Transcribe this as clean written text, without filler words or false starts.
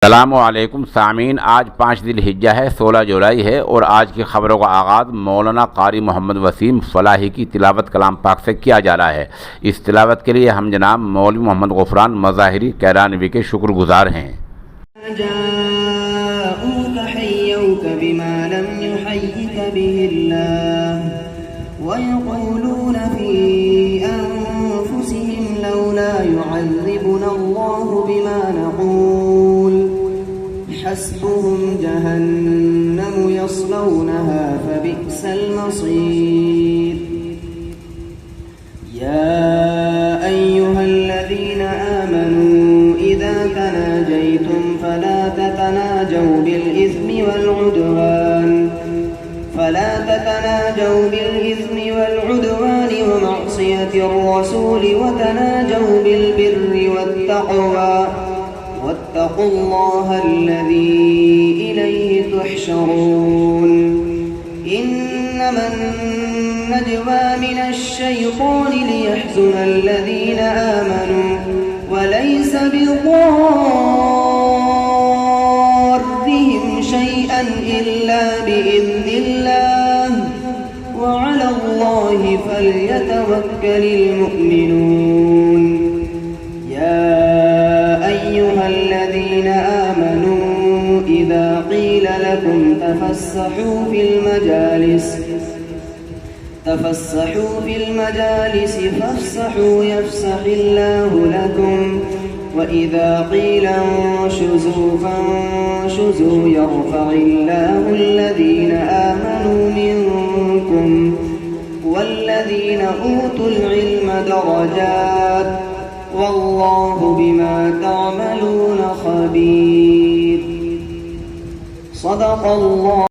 अस्सलामुअलैकुम सामीन। आज 5 ज़िलहिज्जा है, 16 जुलाई है और आज की ख़बरों का आगाज़ मौलाना कारी मोहम्मद वसीम फलाही की तिलावत कलाम पाक से किया जा रहा है। इस तिलावत के लिए हम जनाब मौलवी मोहम्मद गफरान मज़ाहिरी कैरानवी के शुक्रगुजार हैं। हस्बुहुम जहन्नम यस्लौनहा फबिअसल मसीर। या अय्युहल्लज़ीना आमनू इज़ा तनाजयतुम फला ततनाजौ बिलइस्मि वलउद्वान वमअसियतिर रसूल वतनाजौ बिलबिर्रि वत्तक़वा वत्तक़ुल्लाह अल्लज़ी इलैहि तुहशरून। इन्नमन नजवा मिनश्शैतानि लियहज़ुनल्लज़ीना आमनू वलैस बिज़ार्रिहिम शैअन इल्ला बिइज़निल्लाह वअलल्लाहि फल्यतवक्कलिल मुअ्मिनून। إذا قيل لكم تفسحوا في المجالس فافسحوا يفسح الله لكم وإذا قيل انشزوا فانشزوا يرفع الله الذين آمنوا منكم والذين أوتوا العلم درجات والله بما تعملون خبير। صدق الله।